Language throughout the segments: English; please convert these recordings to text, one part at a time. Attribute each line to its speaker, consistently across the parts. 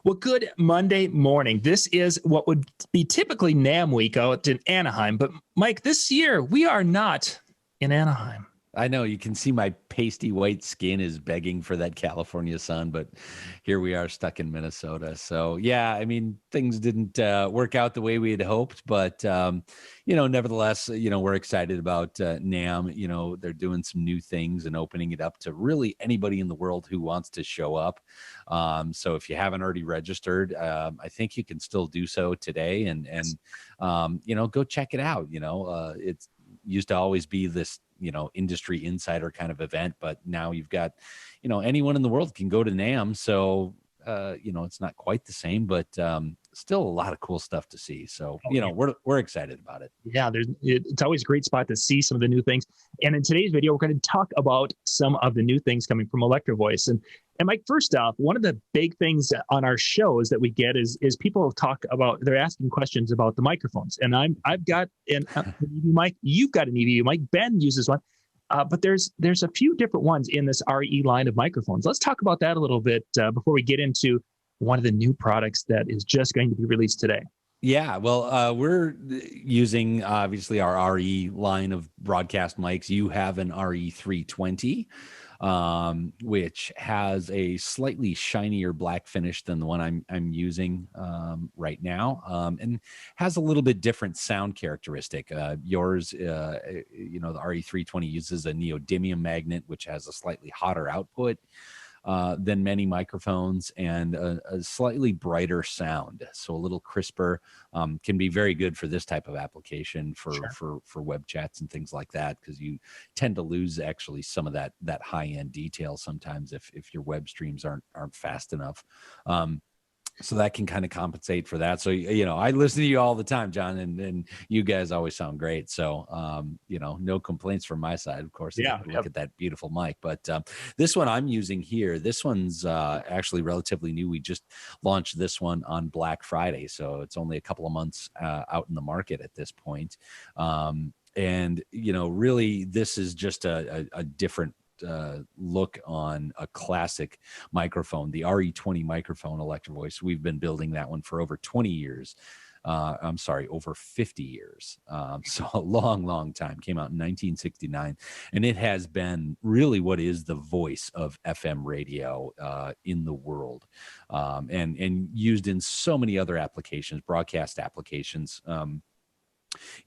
Speaker 1: Well, good Monday morning. This is what would be typically NAMM week out in Anaheim. But Mike, this year we are not in Anaheim.
Speaker 2: I know you can see my pasty white skin is begging for that California sun, but here we are stuck in Minnesota. So yeah, I mean, things didn't work out the way we had hoped, but nevertheless, we're excited about NAMM. They're doing some new things and opening it up to really anybody in the world who wants to show up. So if you haven't already registered, I think you can still do so today, and go check it out. It's used to always be this industry insider kind of event, but now you've got anyone in the world can go to NAMM, so it's not quite the same, but still a lot of cool stuff to see. So we're excited about it.
Speaker 1: Yeah, it's always a great spot to see some of the new things. And in today's video, we're going to talk about some of the new things coming from Electro-Voice. And Mike, first off, one of the big things on our shows that we get is people talk about, they're asking questions about the microphones. And I've got an EV mic, you've got an EV mic, Ben uses one, but there's a few different ones in this RE line of microphones. Let's talk about that a little bit before we get into one of the new products that is just going to be released today.
Speaker 2: Yeah, well, we're using obviously our RE line of broadcast mics. You have an RE320, which has a slightly shinier black finish than the one I'm using right now, and has a little bit different sound characteristic. Yours, the RE320 uses a neodymium magnet, which has a slightly hotter output than many microphones, and a slightly brighter sound, so a little crisper. Can be very good for this type of application for web chats and things like that, because you tend to lose actually some of that high-end detail sometimes if your web streams aren't fast enough. So that can kind of compensate for that. So, I listen to you all the time, John, and you guys always sound great. So, no complaints from my side, of course.
Speaker 1: Yeah.
Speaker 2: Look at that beautiful mic. But this one I'm using here, this one's actually relatively new. We just launched this one on Black Friday. So it's only a couple of months out in the market at this point. And, really, this is just a different look on a classic microphone, the RE20 microphone Electro-Voice. We've been building that one for over 20 years. Over 50 years. So a long time. Came out in 1969, and it has been really what is the voice of FM radio in the world, and used in so many other applications, broadcast applications.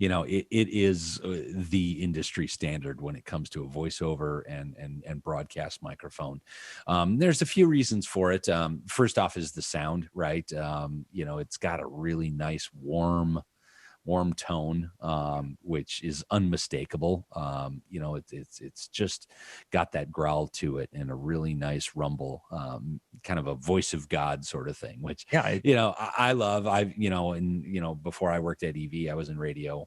Speaker 2: It is the industry standard when it comes to a voiceover and broadcast microphone. There's a few reasons for it. First off is the sound, right? It's got a really nice warm tone, which is unmistakable. It's just got that growl to it and a really nice rumble, kind of a voice of God sort of thing, which, I love. Before I worked at EV, I was in radio,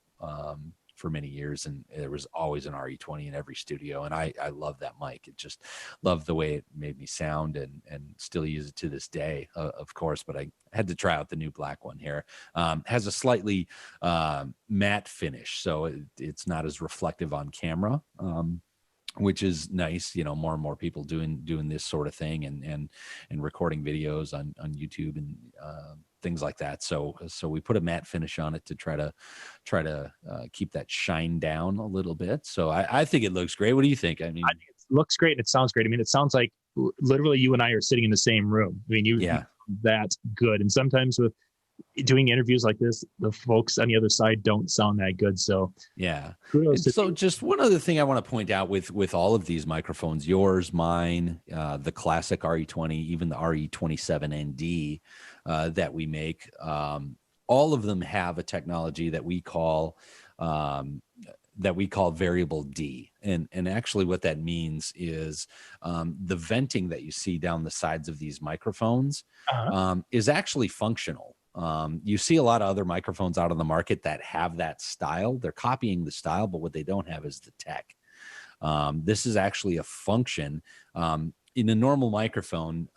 Speaker 2: for many years, and there was always an RE20 in every studio, and I love that mic. It just love the way it made me sound, and still use it to this day, of course. But I had to try out the new black one here. Has a slightly matte finish, so it's not as reflective on camera, which is nice. More and more people doing this sort of thing, and recording videos on YouTube and things like that. So we put a matte finish on it to try to keep that shine down a little bit. So I think it looks great. What do you think? I think
Speaker 1: it looks great. It sounds great. It sounds like literally you and I are sitting in the same room. You that good. And sometimes with doing interviews like this, the folks on the other side don't sound that good. So
Speaker 2: yeah. So just one other thing I want to point out with all of these microphones, yours, mine, the classic RE20, even the RE27ND that we make, all of them have a technology that we call variable D. And actually what that means is the venting that you see down the sides of these microphones is actually functional. You see a lot of other microphones out on the market that have that style. They're copying the style, but what they don't have is the tech. This is actually a function in a normal microphone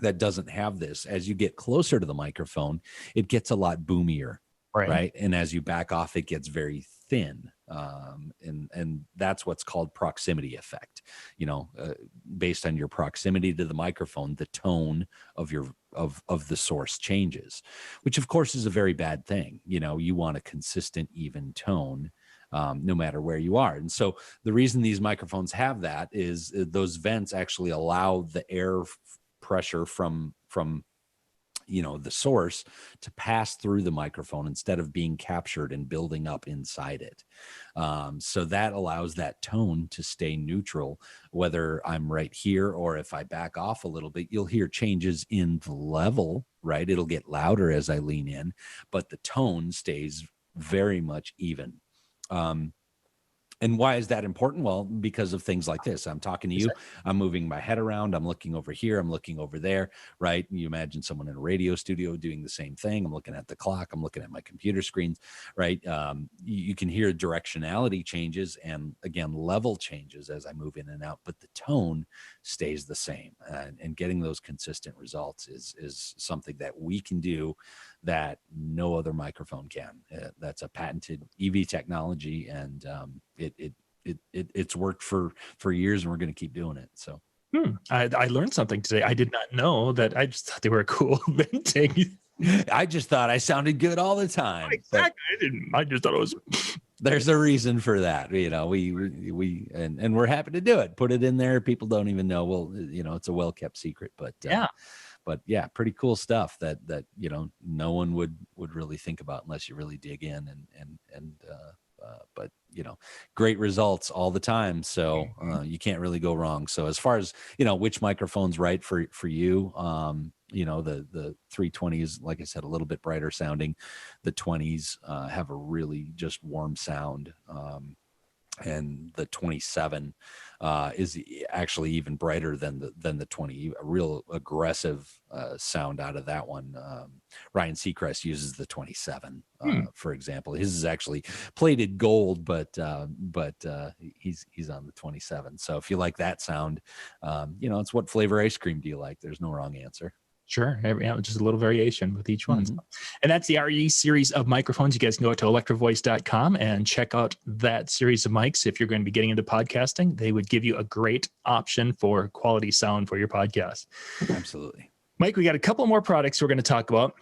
Speaker 2: that doesn't have this. As you get closer to the microphone, it gets a lot boomier, right? And as you back off, it gets very thin. And that's what's called proximity effect. Based on your proximity to the microphone, the tone of the source changes, which of course is a very bad thing. You want a consistent, even tone, no matter where you are. And so the reason these microphones have that is those vents actually allow the air pressure from the source to pass through the microphone instead of being captured and building up inside it. So that allows that tone to stay neutral, whether I'm right here or if I back off a little bit. You'll hear changes in the level, right? It'll get louder as I lean in, but the tone stays very much even. And why is that important? Well, because of things like this. I'm talking to you, I'm moving my head around, I'm looking over here, I'm looking over there, right? And you imagine someone in a radio studio doing the same thing. I'm looking at the clock, I'm looking at my computer screens, right? You can hear directionality changes and, again, level changes as I move in and out, but the tone stays the same. And getting those consistent results is something that we can do that no other microphone can. That's a patented EV technology, and it's worked for years, and we're going to keep doing it. So
Speaker 1: I learned something today. I did not know that. I just thought they were a cool venting.
Speaker 2: I just thought I sounded good all the time.
Speaker 1: Exactly. I just thought it was.
Speaker 2: There's a reason for that. And we're happy to do it. Put it in there. People don't even know. Well, it's a well-kept secret, but yeah, pretty cool stuff that no one would really think about unless you really dig in but great results all the time. So you can't really go wrong. So as far as which microphone's right for you, the 320 is, like I said, a little bit brighter sounding. The 20s have a really just warm sound. And the 27 is actually even brighter than the 20. A real aggressive sound out of that one. Ryan Seacrest uses the 27, for example. His is actually plated gold, but he's on the 27. So if you like that sound, it's what flavor ice cream do you like? There's no wrong answer.
Speaker 1: Sure. Just a little variation with each one. Mm-hmm. And that's the RE series of microphones. You guys can go to electrovoice.com and check out that series of mics. If you're going to be getting into podcasting, they would give you a great option for quality sound for your podcast.
Speaker 2: Absolutely.
Speaker 1: Mike, we got a couple more products we're going to talk about.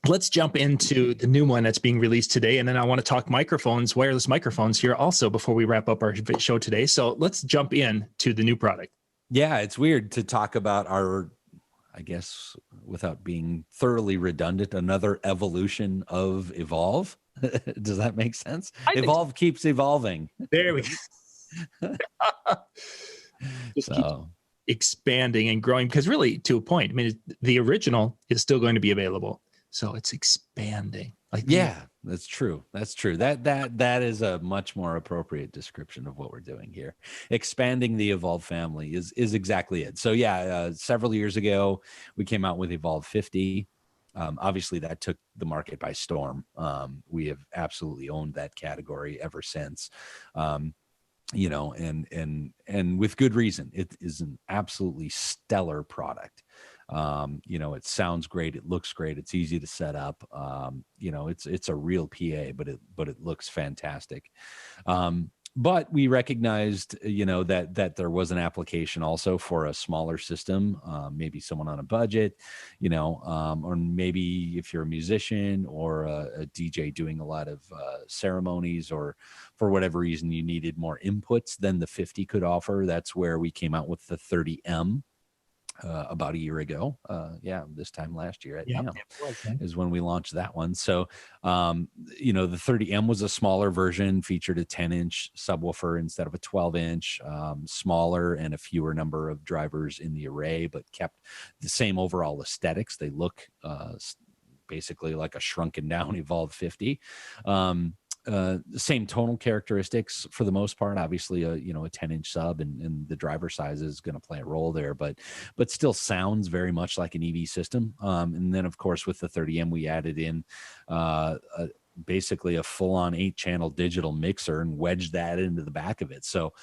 Speaker 1: Let's jump into the new one that's being released today. And then I want to talk microphones, wireless microphones here also before we wrap up our show today. So let's jump in to the new product.
Speaker 2: Yeah, it's weird to talk about I guess, without being thoroughly redundant, another evolution of Evolve. Does that make sense? Evolve keeps evolving.
Speaker 1: There we go. Just keep expanding and growing, because really, to a point, I mean, the original is still going to be available. So it's expanding.
Speaker 2: That's true. That's true. That is a much more appropriate description of what we're doing here. Expanding the Evolve family is exactly it. So several years ago, we came out with Evolve 50. Obviously, that took the market by storm. We have absolutely owned that category ever since. And with good reason. It is an absolutely stellar product. It sounds great. It looks great. It's easy to set up. It's a real PA, but it looks fantastic. But we recognized, that there was an application also for a smaller system, maybe someone on a budget, or maybe if you're a musician or a DJ doing a lot of ceremonies, or for whatever reason you needed more inputs than the 50 could offer. That's where we came out with the 30M. About a year ago, this time last year at NAMM is when we launched that one. So, the 30M was a smaller version, featured a 10-inch subwoofer instead of a 12-inch, smaller and a fewer number of drivers in the array, but kept the same overall aesthetics. They look basically like a shrunken down Evolve 50. Same tonal characteristics for the most part. Obviously, a 10-inch sub and the driver size is going to play a role there, but still sounds very much like an EV system. And then, of course, with the 30M, we added in basically a full-on 8-channel digital mixer and wedged that into the back of it. So,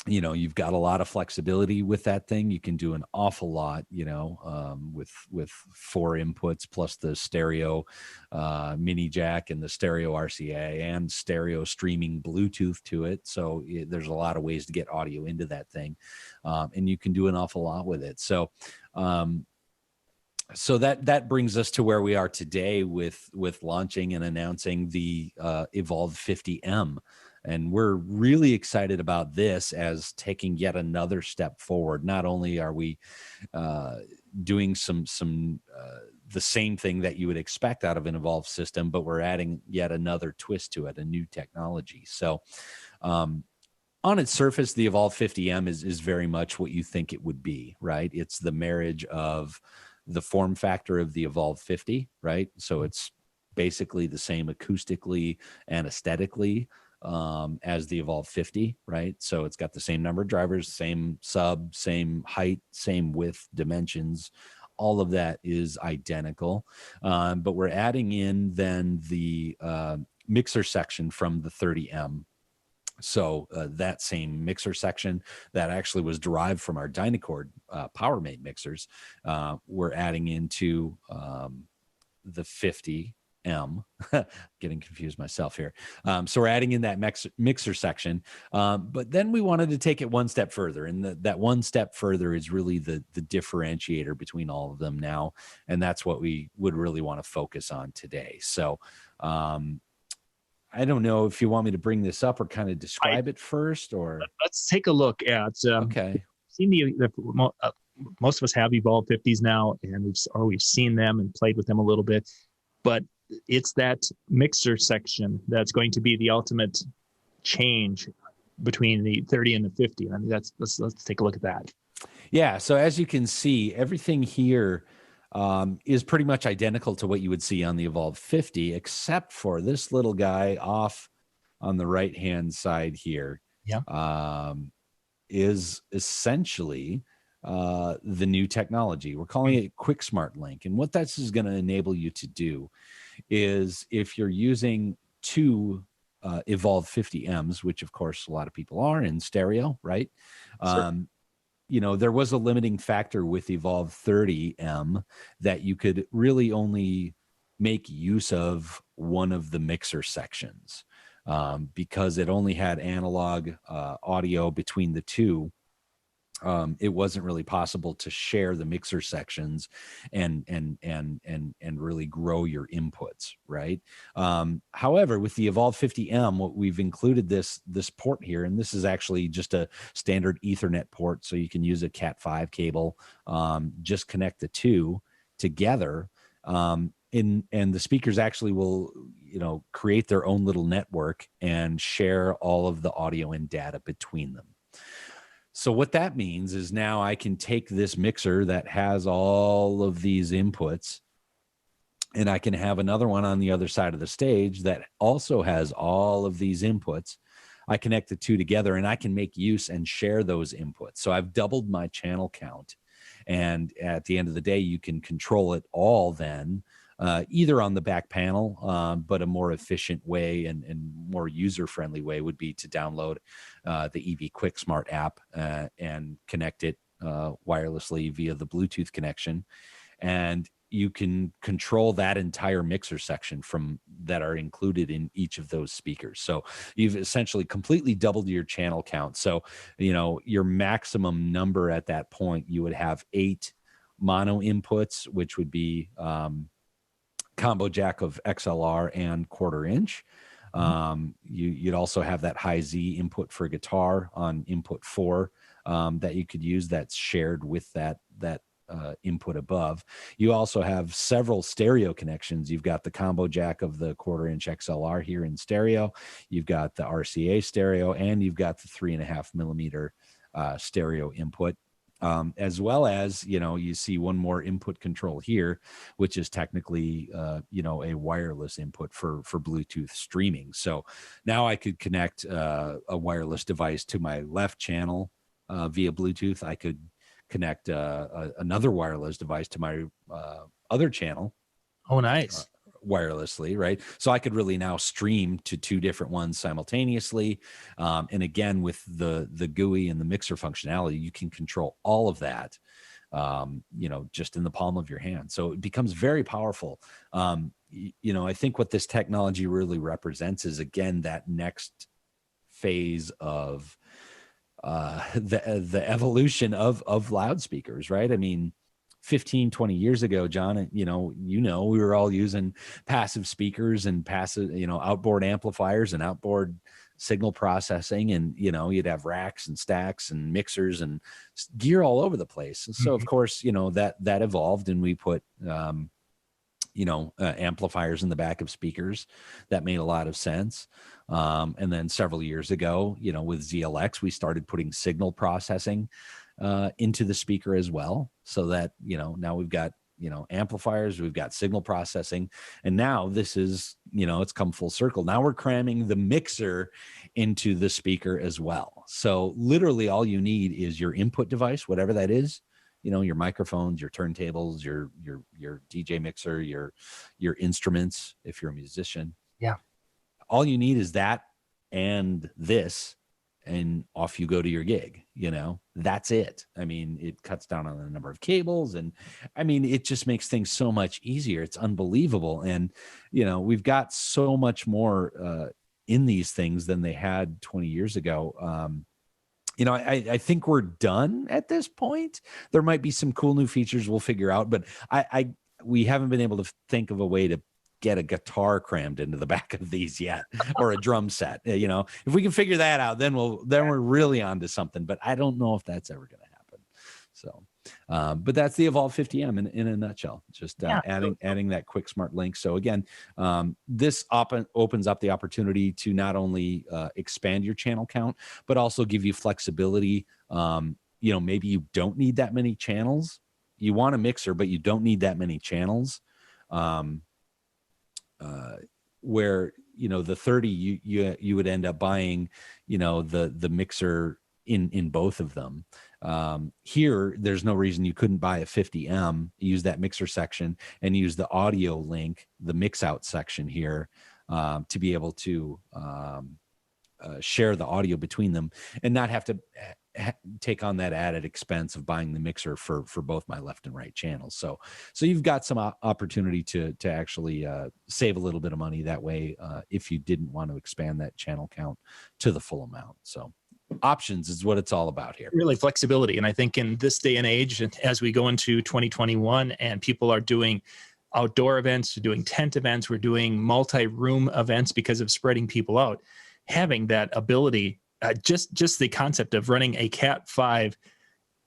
Speaker 2: you know, you've got a lot of flexibility with that thing. You can do an awful lot, you know, with 4 inputs plus the stereo mini jack and the stereo RCA and stereo streaming Bluetooth to it. So there's a lot of ways to get audio into that thing, and you can do an awful lot with it. So so that brings us to where we are today with launching and announcing the Evolve 50M. And we're really excited about this as taking yet another step forward. Not only are we doing the same thing that you would expect out of an Evolve system, but we're adding yet another twist to it, a new technology. So on its surface, the Evolve 50M is very much what you think it would be, right? It's the marriage of the form factor of the Evolve 50, right? So it's basically the same acoustically and aesthetically as the Evolve 50, right? So it's got the same number of drivers, same sub, same height, same width, dimensions. All of that is identical. But we're adding in then the mixer section from the 30M. So that same mixer section that actually was derived from our Dynacord PowerMate mixers, we're adding into the 50M. Getting confused myself here. So we're adding in that mixer section, but then we wanted to take it one step further, and that one step further is really the differentiator between all of them now, and that's what we would really want to focus on today. So I don't know if you want me to bring this up or kind of describe it first, or
Speaker 1: let's take a look at.
Speaker 2: Okay.
Speaker 1: Seen most of us have Evolve 50s now, and we've seen them and played with them a little bit, but it's that mixer section that's going to be the ultimate change between the 30 and the 50. I mean, let's take a look at that.
Speaker 2: Yeah. So as you can see, everything here is pretty much identical to what you would see on the Evolve 50, except for this little guy off on the right-hand side here.
Speaker 1: Yeah.
Speaker 2: Is essentially the new technology. We're calling it Quick Smart Link. And what this is going to enable you to do is, if you're using 2 Evolve 50Ms, which of course a lot of people are in stereo, right?
Speaker 1: Sure.
Speaker 2: You know, there was a limiting factor with Evolve 30M that you could really only make use of one of the mixer sections because it only had analog audio between the two. It wasn't really possible to share the mixer sections and really grow your inputs, right? However, with the Evolve 50M, what we've included this port here, and this is actually just a standard Ethernet port, so you can use a Cat5 cable, just connect the two together. And the speakers actually will, you know, create their own little network and share all of the audio and data between them. So what that means is now I can take this mixer that has all of these inputs, and I can have another one on the other side of the stage that also has all of these inputs. I connect the two together, and I can make use and share those inputs. So I've doubled my channel count. And at the end of the day, you can control it all then, either on the back panel, but a more efficient way and more user-friendly way would be to download the EV Quick Smart app and connect it wirelessly via the Bluetooth connection. And you can control that entire mixer section from that are included in each of those speakers. So you've essentially completely doubled your channel count. So, you know, your maximum number at that point, you would have 8 mono inputs, which would be combo jack of XLR and 1/4 inch. You'd also have that high Z input for guitar on input 4 that you could use, that's shared with that input above. You also have several stereo connections. You've got the combo jack of the 1/4 inch XLR here in stereo. You've got the RCA stereo, and you've got the 3.5 millimeter stereo input. As well as, you know, you see one more input control here, which is technically, you know, a wireless input for Bluetooth streaming. So now I could connect a wireless device to my left channel via Bluetooth. I could connect another wireless device to my other channel.
Speaker 1: Oh, nice.
Speaker 2: wirelessly, right? So I could really now stream to two different ones simultaneously. And again, with the GUI and the mixer functionality, you can control all of that, just in the palm of your hand. So it becomes very powerful. I think what this technology really represents is, again, that next phase of the evolution of loudspeakers, right? I mean, 15, 20 years ago, John, we were all using passive speakers and passive, outboard amplifiers and outboard signal processing. And, you'd have racks and stacks and mixers and gear all over the place. So of course, that evolved, and we put, amplifiers in the back of speakers. That made a lot of sense. And then several years ago, with ZLX, we started putting signal processing into the speaker as well. So that, now we've got, amplifiers, we've got signal processing, and now this is, it's come full circle. Now we're cramming the mixer into the speaker as well. So literally all you need is your input device, whatever that is, your microphones, your turntables, your DJ mixer, your instruments, if you're a musician.
Speaker 1: Yeah.
Speaker 2: All you need is that and this, and off you go to your gig. That's it. I mean, it cuts down on the number of cables, and I mean, it just makes things so much easier. It's unbelievable. And, we've got so much more in these things than they had 20 years ago. I think we're done at this point. There might be some cool new features we'll figure out, but we haven't been able to think of a way to get a guitar crammed into the back of these yet, or a drum set. If we can figure that out, then we're really onto something. But I don't know if that's ever going to happen. So, but that's the Evolve 50M in a nutshell. Just adding that quick smart link. So again, this opens up the opportunity to not only expand your channel count, but also give you flexibility. Maybe you don't need that many channels. You want a mixer, but you don't need that many channels. Where the 30 you would end up buying the mixer in both of them. Here there's no reason you couldn't buy a 50M, use that mixer section, and use the audio link, the mix out section here, to be able to share the audio between them and not have to take on that added expense of buying the mixer for both my left and right channels. So you've got some opportunity to actually save a little bit of money that way, if you didn't want to expand that channel count to the full amount. So options is what it's all about here.
Speaker 1: Really flexibility. And I think in this day and age, as we go into 2021 and people are doing outdoor events, doing tent events, we're doing multi-room events because of spreading people out, having that ability, just the concept of running a Cat 5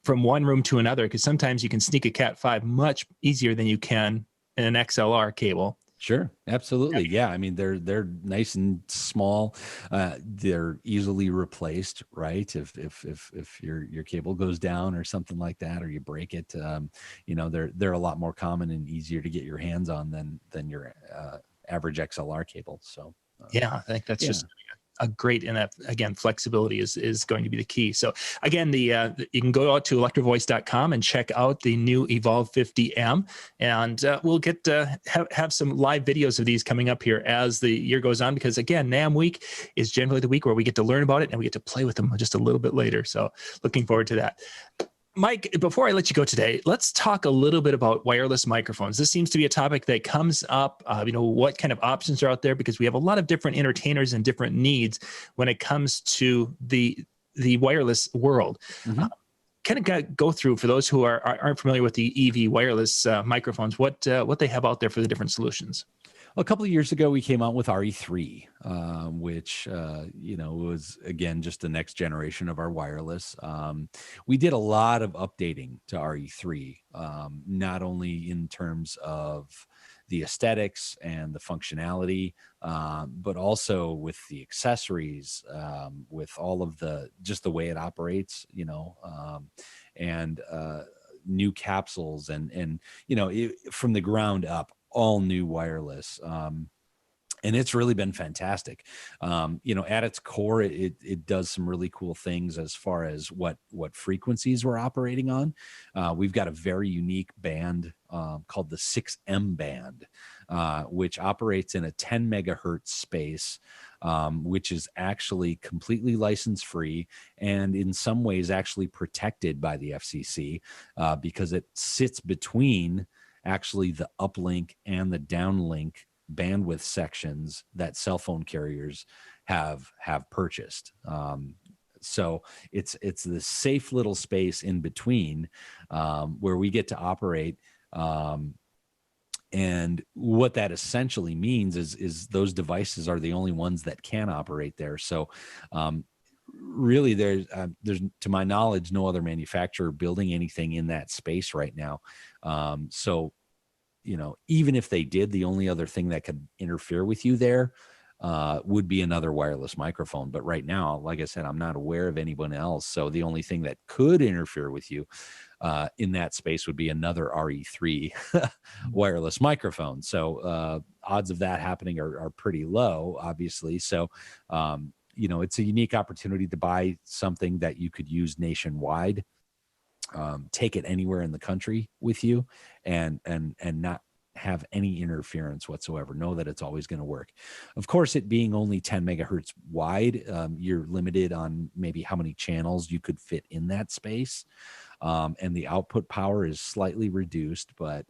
Speaker 1: from one room to another, because sometimes you can sneak a Cat 5 much easier than you can in an XLR cable.
Speaker 2: Sure, absolutely. Yeah, I mean, they're nice and small. They're easily replaced, right? If your cable goes down or something like that, or you break it, they're a lot more common and easier to get your hands on than your average XLR cable. So
Speaker 1: I think that's just a great, and that, again, flexibility is going to be the key. So again, you can go out to electrovoice.com and check out the new Evolve 50M, and we'll get have some live videos of these coming up here as the year goes on, because again, NAMM week is generally the week where we get to learn about it and we get to play with them just a little bit later. So looking forward to that. Mike, before I let you go today, let's talk a little bit about wireless microphones. This seems to be a topic that comes up, what kind of options are out there, because we have a lot of different entertainers and different needs when it comes to the wireless world.
Speaker 2: Mm-hmm.
Speaker 1: Kind of go through, for those who aren't familiar with the EV wireless microphones, what they have out there for the different solutions.
Speaker 2: A couple of years ago, we came out with RE3, which, was, again, just the next generation of our wireless. We did a lot of updating to RE3, not only in terms of the aesthetics and the functionality, but also with the accessories, with all of just the way it operates, and new capsules and from the ground up, all new wireless. and it's really been fantastic. You know, at its core, it does some really cool things as far as what frequencies we're operating on. We've got a very unique band called the 6M band, which operates in a 10 megahertz space, which is actually completely license free and in some ways actually protected by the FCC, because it sits between actually the uplink and the downlink bandwidth sections that cell phone carriers have purchased. So it's this safe little space in between, where we get to operate. And what that essentially means is those devices are the only ones that can operate there. So really there's to my knowledge no other manufacturer building anything in that space right now. So you know, even if they did, the only other thing that could interfere with you there would be another wireless microphone. But right now, like I said, I'm not aware of anyone else. So the only thing that could interfere with you in that space would be another RE3 wireless microphone. So odds of that happening are pretty low, obviously. So, you know, it's a unique opportunity to buy something that you could use nationwide. Take it anywhere in the country with you, and not have any interference whatsoever. Know that it's always going to work. Of course, it being only 10 megahertz wide, you're limited on maybe how many channels you could fit in that space, and the output power is slightly reduced. But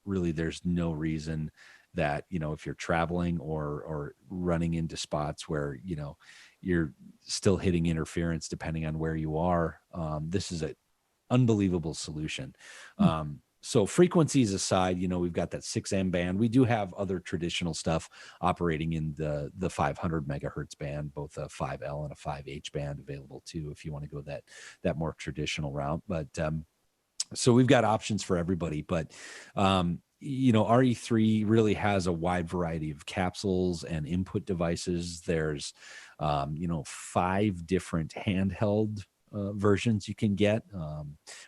Speaker 2: really, there's no reason that, you know, if you're traveling or running into spots where, you know, you're still hitting interference depending on where you are. This is an unbelievable solution. So frequencies aside, you know, we've got that 6M band. We do have other traditional stuff operating in the 500 megahertz band, both a 5L and a 5H band available too, if you want to go that more traditional route. But so we've got options for everybody. But you know, RE3 really has a wide variety of capsules and input devices. There's, you know, 5 different handheld versions you can get,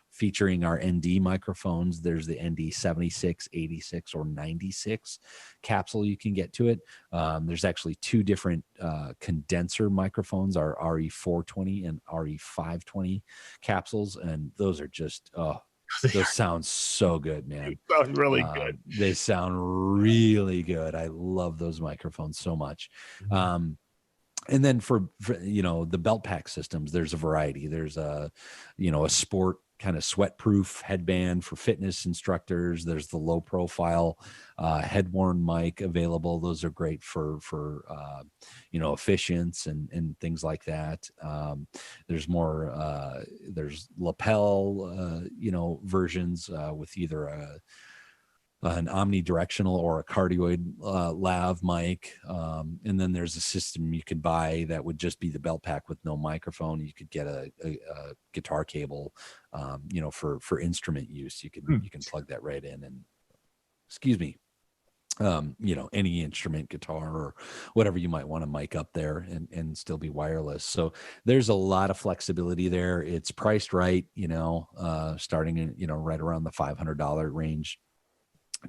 Speaker 2: featuring our ND microphones. There's the ND 76, 86, or 96 capsule you can get to it. There's actually 2 different condenser microphones, our RE420 and RE520 capsules, and those are just, those sound so good, man.
Speaker 1: They sound really good.
Speaker 2: They sound really good. I love those microphones so much. And then for you know, the belt pack systems, there's a variety. There's a, you know, a sport kind of sweat proof headband for fitness instructors. There's the low profile head worn mic available. Those are great for you know, efficients and things like that. There's more, there's lapel, you know, versions with either an omnidirectional or a cardioid lav mic. And then there's a system you could buy that would just be the belt pack with no microphone. You could get a guitar cable, you know, for instrument use. You can plug that right in, and excuse me, you know, any instrument, guitar or whatever you might want to mic up there and still be wireless. So there's a lot of flexibility there. It's priced right, you know, starting in, you know, right around the $500 range,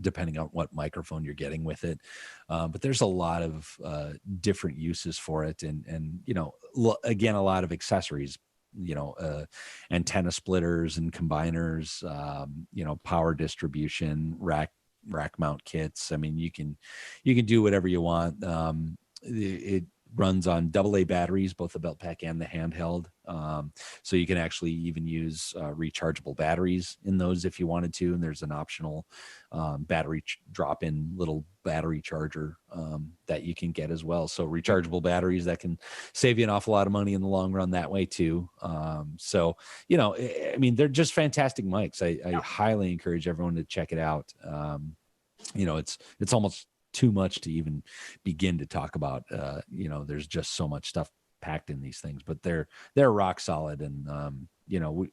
Speaker 2: depending on what microphone you're getting with it. But there's a lot of different uses for it. And you know, again, a lot of accessories, you know, antenna splitters and combiners, you know, power distribution, rack mount kits. I mean, you can do whatever you want. It runs on AA batteries, both the belt pack and the handheld. So you can actually even use rechargeable batteries in those if you wanted to. And there's an optional battery drop-in little battery charger that you can get as well. So rechargeable batteries that can save you an awful lot of money in the long run that way too. So, you know, I mean, they're just fantastic mics. I highly encourage everyone to check it out. You know, it's almost too much to even begin to talk about. You know, there's just so much stuff packed in these things, but they're rock solid. And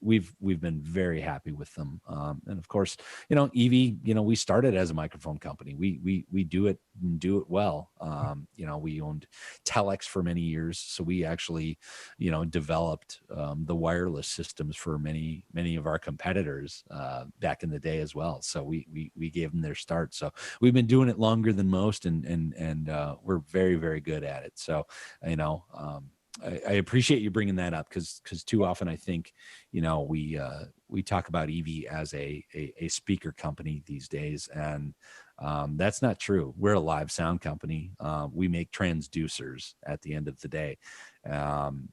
Speaker 2: we've been very happy with them. And of course, Evie, we started as a microphone company. We do it and do it well. We owned Telex for many years, so we actually, developed the wireless systems for many of our competitors back in the day as well. So we gave them their start. So we've been doing it longer than most, and we're very, very good at it. So I appreciate you bringing that up, because too often I think we talk about Evie as a speaker company these days, and that's not true. We're a live sound company. We make transducers at the end of the day, and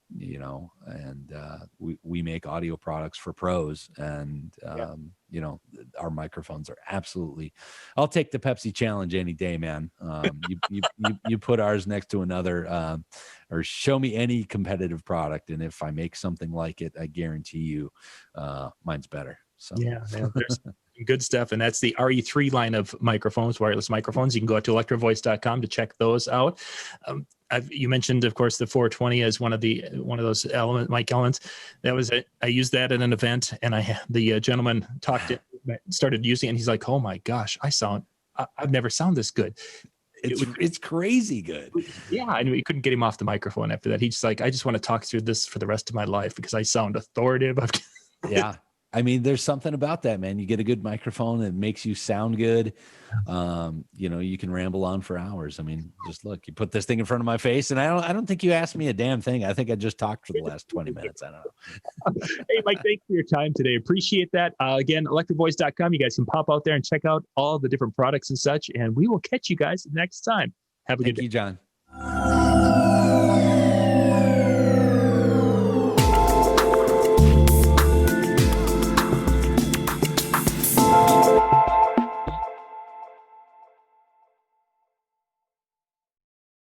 Speaker 2: we make audio products for pros, and our microphones are absolutely. I'll take the Pepsi challenge any day, man. You put ours next to another, or show me any competitive product, and if I make something like it, I guarantee you, mine's better. So
Speaker 1: yeah, there's good stuff, and that's the RE3 line of microphones, wireless microphones. You can go out to electro-voice.com to check those out. You mentioned, of course, the 420 as one of those mic elements. That was it. I used that at an event, and the gentleman started using it, and he's like, "Oh my gosh, I've never sound this good."
Speaker 2: It's crazy good.
Speaker 1: Yeah, and we couldn't get him off the microphone after that. He's just like, "I just want to talk through this for the rest of my life because I sound authoritative."
Speaker 2: Yeah. I mean, there's something about that, man. You get a good microphone, it makes you sound good. You can ramble on for hours. I mean, just look, you put this thing in front of my face, and I don't think you asked me a damn thing. I think I just talked for the last 20 minutes. I don't know.
Speaker 1: Hey, Mike, thanks for your time today. Appreciate that. Again, electrovoice.com. You guys can pop out there and check out all the different products and such, and we will catch you guys next time. Have a good day.
Speaker 2: Thank you, John.